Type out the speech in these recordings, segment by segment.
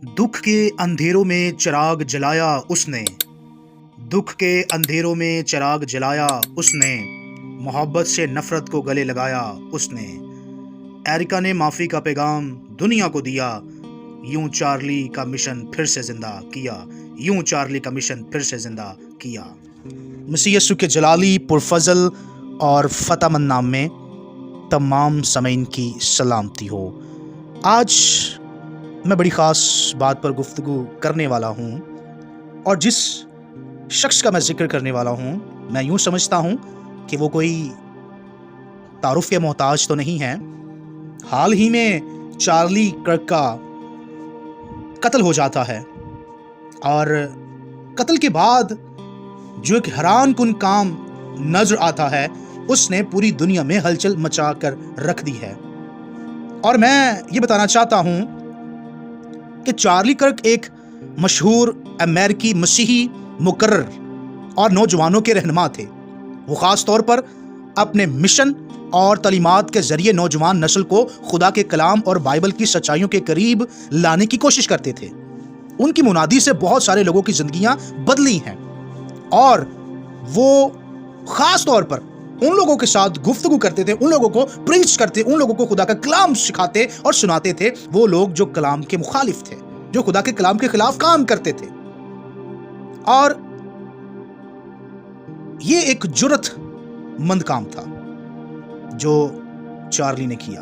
दुख के अंधेरों में चिराग जलाया उसने, दुख के अंधेरों में चिराग जलाया उसने, मोहब्बत से नफरत को गले लगाया उसने। एरिका ने माफ़ी का पैगाम दुनिया को दिया, यूं चार्ली का मिशन फिर से जिंदा किया, यूं चार्ली का मिशन फिर से जिंदा किया। मसीह यीशु के जलाली पुरफजल और फतहमंद नाम में तमाम समईन की सलामती हो। आज मैं बड़ी ख़ास बात पर गुफ्तगू करने वाला हूँ, और जिस शख्स का मैं जिक्र करने वाला हूँ, मैं यूँ समझता हूँ कि वो कोई तारुफ के मोहताज तो नहीं है। हाल ही में चार्ली कर्क का कत्ल हो जाता है, और कत्ल के बाद जो एक हैरान कुन काम नजर आता है, उसने पूरी दुनिया में हलचल मचा कर रख दी है। और मैं ये बताना चाहता हूँ कि चार्ली कर्क एक मशहूर अमेरिकी मसीही मुकर्रर और नौजवानों के रहनुमा थे। वो ख़ास तौर पर अपने मिशन और तालीमात के ज़रिए नौजवान नस्ल को खुदा के कलाम और बाइबल की सच्चाइयों के करीब लाने की कोशिश करते थे। उनकी मुनादी से बहुत सारे लोगों की ज़िंदगियाँ बदली हैं, और वो ख़ास तौर पर उन लोगों के साथ गुफ्तगू करते थे, उन लोगों को प्रीच करते, उन लोगों को खुदा का कलाम सिखाते और सुनाते थे। वो लोग जो कलाम के मुखालिफ थे, जो खुदा के कलाम के खिलाफ काम करते थे। और ये एक जुर्रतमंद काम था जो चार्ली ने किया।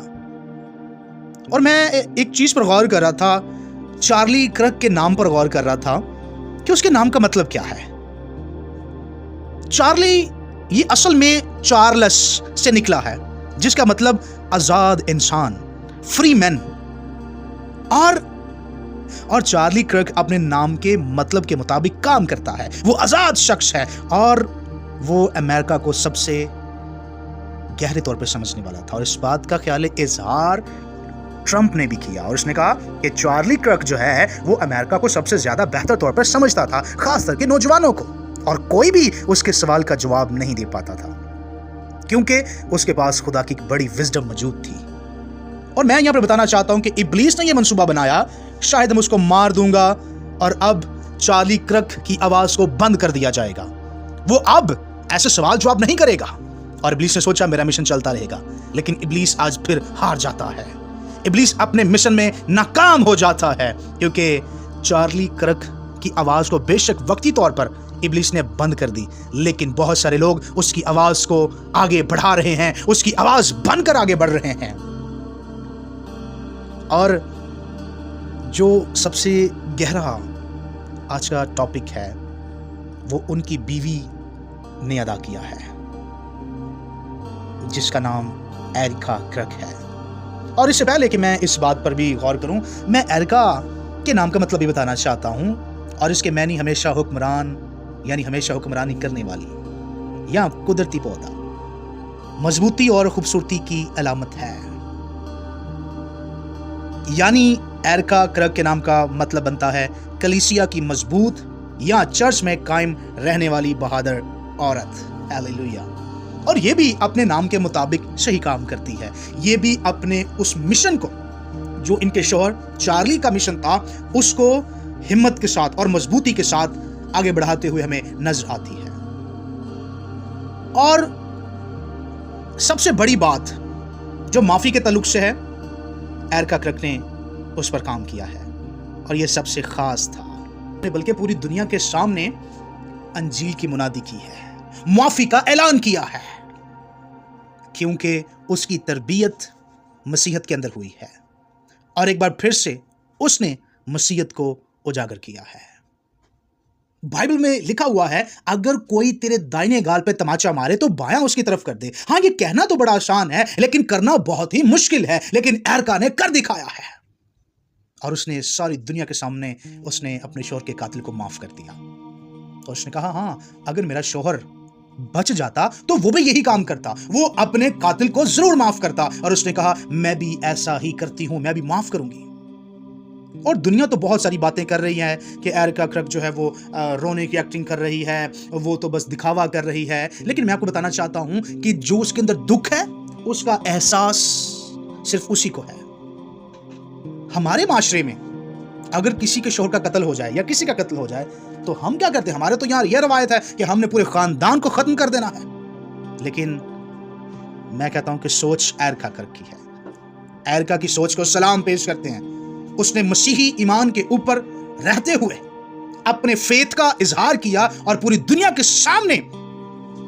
और मैं एक चीज पर गौर कर रहा था, चार्ली कर्क के नाम पर गौर कर रहा था कि उसके नाम का मतलब क्या है। चार्ली ये असल में चार्ल्स से निकला है, जिसका मतलब आजाद इंसान, फ्री मैन। और चार्ली कर्क अपने नाम के मतलब के मुताबिक काम करता है। वो आजाद शख्स है, और वो अमेरिका को सबसे गहरे तौर पर समझने वाला था। और इस बात का ख्याल इजहार ट्रंप ने भी किया, और उसने कहा कि चार्ली कर्क जो है वो अमेरिका को सबसे ज्यादा बेहतर तौर पर समझता था, खास करके नौजवानों को। और कोई भी उसके सवाल का जवाब नहीं दे पाता था, क्योंकि उसके पास खुदा की बड़ी विजडम मौजूद थी। और मैं यहां पर बताना चाहता हूं कि इब्लीस ने यह मंसूबा बनाया, शायद हम उसको मार दूंगा और अब चार्ली कर्क की आवाज को बंद कर दिया जाएगा। वो अब ऐसे सवाल जवाब नहीं करेगा। और इब्लीस ने सोचा मेरा मिशन चलता रहेगा, लेकिन इब्लीस आज फिर हार जाता है। इब्लीस अपने मिशन में नाकाम हो जाता है, क्योंकि चार्ली कर्क की आवाज को बेशक वक्ती तौर पर इब्लीस ने बंद कर दी, लेकिन बहुत सारे लोग उसकी आवाज को आगे बढ़ा रहे हैं, उसकी आवाज बनकर आगे बढ़ रहे हैं। और जो सबसे गहरा आज का टॉपिक है, वो उनकी बीवी ने अदा किया है, जिसका नाम एरिका कर्क है। और इससे पहले कि मैं इस बात पर भी गौर करूं, मैं एरिका के नाम का मतलब भी बताना चाहता हूं, और इसके मैनी हमेशा हुक्मरान, यानी हमेशा हुक्मरानी करने वाली या कुदरती पौधा, मजबूती और खूबसूरती की अलामत है। यानी एरिका कर्क के नाम का मतलब बनता है कलीसिया की मजबूत या चर्च में कायम रहने वाली बहादुर औरत। हालेलुया। और ये भी अपने नाम के मुताबिक सही काम करती है। ये भी अपने उस मिशन को, जो इनके शौहर चार्ली का मिशन था, उसको हिम्मत के साथ और मजबूती के साथ आगे बढ़ाते हुए हमें नजर आती है। और सबसे बड़ी बात जो माफी के ताल्लुक से है, एरिका कर्क ने उस पर काम किया है, और यह सबसे खास था, बल्कि पूरी दुनिया के सामने अंजील की मुनादी की है, माफी का ऐलान किया है, क्योंकि उसकी तरबियत मसीहत के अंदर हुई है, और एक बार फिर से उसने मसीहत को उजागर किया है। बाइबल में लिखा हुआ है, अगर कोई तेरे दाहिने गाल पे तमाचा मारे तो बायां उसकी तरफ कर दे। हाँ, ये कहना तो बड़ा आसान है, लेकिन करना बहुत ही मुश्किल है। लेकिन एरिका ने कर दिखाया है, और उसने सारी दुनिया के सामने उसने अपने शौहर के कातिल को माफ कर दिया। तो उसने कहा, हाँ, अगर मेरा शौहर बच जाता तो वो भी यही काम करता, वो अपने कातिल को जरूर माफ करता। और उसने कहा, मैं भी ऐसा ही करती हूं, मैं भी माफ करूंगी। और दुनिया तो बहुत सारी बातें कर रही है कि एरिका कर्क जो है वो रोने की एक्टिंग कर रही है, वो तो बस दिखावा कर रही है। लेकिन मैं आपको बताना चाहता हूं कि जो उसके अंदर दुख है, उसका एहसास सिर्फ उसी को है। हमारे माशरे में अगर किसी के शोहर का कत्ल हो जाए या किसी का कत्ल हो जाए तो हम क्या करते हैं? हमारे तो यहाँ यह रवायत है कि हमने पूरे खानदान को खत्म कर देना है। लेकिन मैं कहता हूं कि सोच एरका कर्क की है। एरका की सोच को सलाम पेश करते हैं। उसने मसीही ईमान के ऊपर रहते हुए अपने फेथ का इजहार किया और पूरी दुनिया के सामने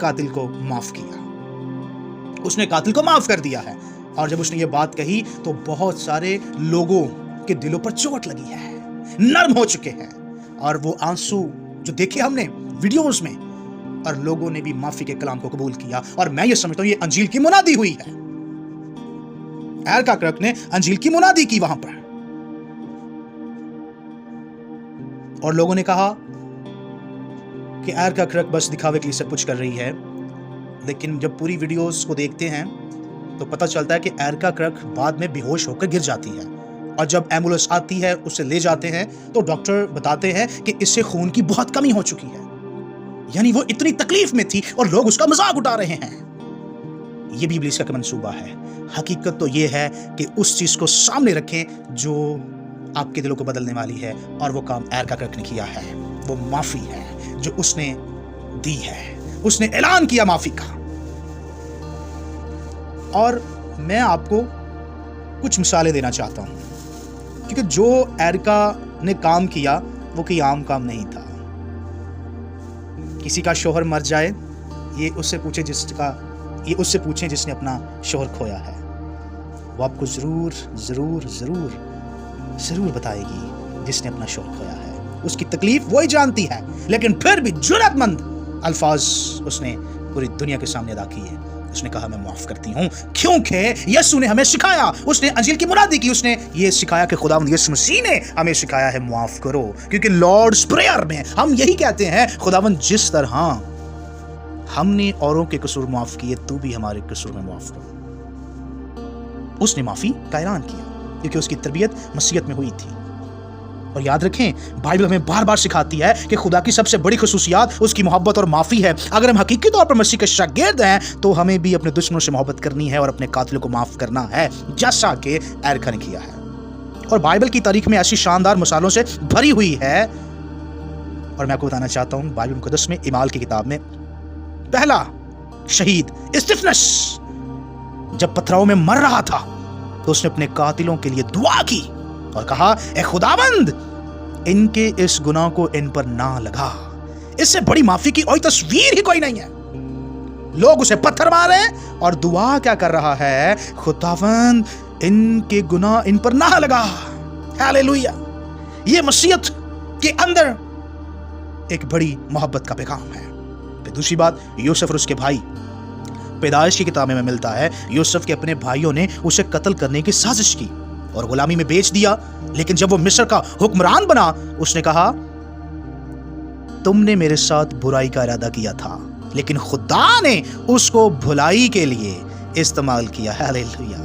कातिल को माफ किया। उसने कातिल को माफ कर दिया है। और जब उसने ये बात कही तो बहुत सारे लोगों के दिलों पर चोट लगी है, नरम हो चुके हैं। और वो आंसू जो देखे हमने वीडियोस में, और लोगों ने भी माफी के कलाम को कबूल किया। और मैं ये समझता हूं ये अंजील की मुनादी हुई है। एरका कर्क ने अंजील की मुनादी की वहां पर, और लोगों ने कहा कि एरका कर्क बस दिखावे के लिए सब कुछ कर रही है। लेकिन जब पूरी वीडियोस को देखते हैं तो पता चलता है कि एरका कर्क बाद में बेहोश होकर गिर जाती है। और जब एम्बुलेंस आती है, उसे ले जाते हैं, तो डॉक्टर बताते हैं कि इससे खून की बहुत कमी हो चुकी है। यानी वो इतनी तकलीफ में थी और लोग उसका मजाक उठा रहे हैं। ये भी इब्लीस का मंसूबा है। हकीकत तो ये है कि उस चीज को सामने रखें जो आपके दिलों को बदलने वाली है, और वो काम एरका कर्क ने किया है। वो माफी है जो उसने दी है। उसने ऐलान किया माफी का। और मैं आपको कुछ मिसालें देना चाहता हूं, क्योंकि जो एरका ने काम किया वो कोई आम काम नहीं था। किसी का शोहर मर जाए, ये उससे पूछें जिसने अपना शोहर खोया है। वो आपको जरूर जरूर जरूर जरूर बताएगी जिसने अपना शोहर खोया है। उसकी तकलीफ वही जानती है, लेकिन फिर भी जुर्रतमंद अल्फाज उसने पूरी दुनिया के सामने अदा किए। उसने कहा मैं माफ करती हूं, क्योंकि यीशु ने हमें सिखाया। उसने अंजील की मुनादी की। उसने ये सिखाया कि खुदावंद यीशु मसीह ने हमें सिखाया है माफ करो। क्योंकि लॉर्ड्स प्रेयर में हम यही कहते हैं, खुदावंद जिस तरह हमने औरों के कसूर माफ किए, तू भी हमारे कसूर में माफ करो। उसने माफी का ऐलान किया क्योंकि उसकी तरबियत मसीहत में हुई थी। और याद रखें, बाइबल हमें बार बार सिखाती है कि खुदा की सबसे बड़ी खुसूसियात उसकी मोहब्बत और माफी है। अगर हम हकीकी तौर पर मसीह के शागिर्द हैं तो हमें भी अपने दुश्मनों से मोहब्बत करनी है और अपने कातिलों को माफ करना है, जैसा कि एरका ने किया है। और बाइबल की तारीख में ऐसी शानदार मिसालों से भरी हुई है। और मैं आपको बताना चाहता हूं, बाइबल मुकद्दस में इमाल की किताब में पहला शहीद स्तिफनस जब पथराव में मर रहा था तो उसने अपने कातिलों के लिए दुआ की और कहा, ए खुदावंद, इनके इस गुनाह को इन पर ना लगा। इससे बड़ी माफी की और तस्वीर ही कोई नहीं है। लोग उसे पत्थर मारे और दुआ क्या कर रहा है, खुदावंद, इनके गुनाह इन पर ना लगा। हालेलुया। ये मसीहत के अंदर एक बड़ी मोहब्बत का पैगाम है। फिर दूसरी बात, यूसुफ और उसके भाई। पैदाइश की किताब में मिलता है, यूसुफ के अपने भाइयों ने उसे कत्ल करने की साजिश की और गुलामी में बेच दिया। लेकिन जब वो मिस्र का हुक्मरान बना, उसने कहा, तुमने मेरे साथ बुराई का इरादा किया था, लेकिन खुदा ने उसको भलाई के लिए इस्तेमाल किया। हालेलुया।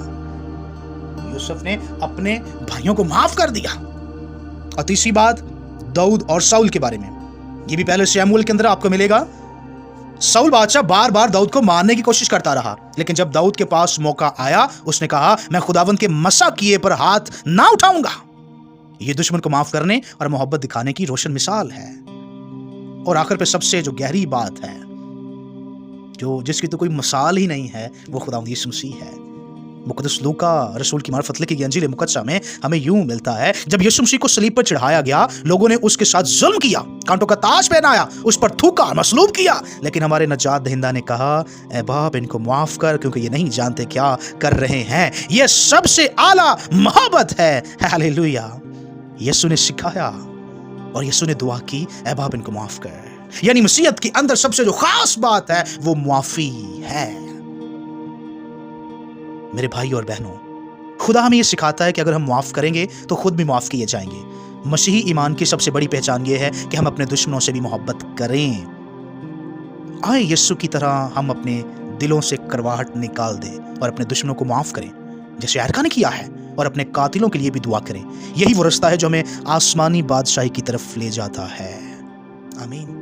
यूसुफ ने अपने भाइयों को माफ कर दिया। और तीसरी बात, दाऊद और शाऊल के बारे में। ये भी पहले शमूएल के अंदर आपको मिलेगा। शाऊल बादशाह बार बार दाऊद को मारने की कोशिश करता रहा, लेकिन जब दाऊद के पास मौका आया, उसने कहा, मैं खुदावंद के मसा किए पर हाथ ना उठाऊंगा। ये दुश्मन को माफ करने और मोहब्बत दिखाने की रोशन मिसाल है। और आखिर पे सबसे जो गहरी बात है, जो जिसकी तो कोई मिसाल ही नहीं है, वो खुदावंद यीशु मसीह है। मुकद्दस लूका रसूल की मार्फत लिखी गई अंजील मुकद्दसा में हमें यूं मिलता है, जब यीशु मसीह को सलीब पर चढ़ाया गया, लोगों ने उसके साथ जुल्म किया, कांटों का ताज पहनाया, उस पर थूका, मसलूब किया। लेकिन हमारे नजात दहिंदा ने कहा, ऐ बाप, इनको माफ कर, क्योंकि ये नहीं जानते क्या कर रहे हैं। यह सबसे आला मोहब्बत है। हालेलुया। यीशु ने सिखाया और यीशु ने दुआ की, ऐ बाप, इनको माफ कर। यानी मसीहत के अंदर सबसे जो खास बात है वो माफी है। मेरे भाई और बहनों, खुदा हमें यह सिखाता है कि अगर हम माफ करेंगे तो खुद भी माफ किए जाएंगे। मसीही ईमान की सबसे बड़ी पहचान यह है कि हम अपने दुश्मनों से भी मोहब्बत करें। आए यीशु की तरह हम अपने दिलों से करवाहट निकाल दें और अपने दुश्मनों को माफ करें, जैसे एरका ने किया है, और अपने कातिलों के लिए भी दुआ करें। यही वो रास्ता है जो हमें आसमानी बादशाही की तरफ ले जाता है। आमीन।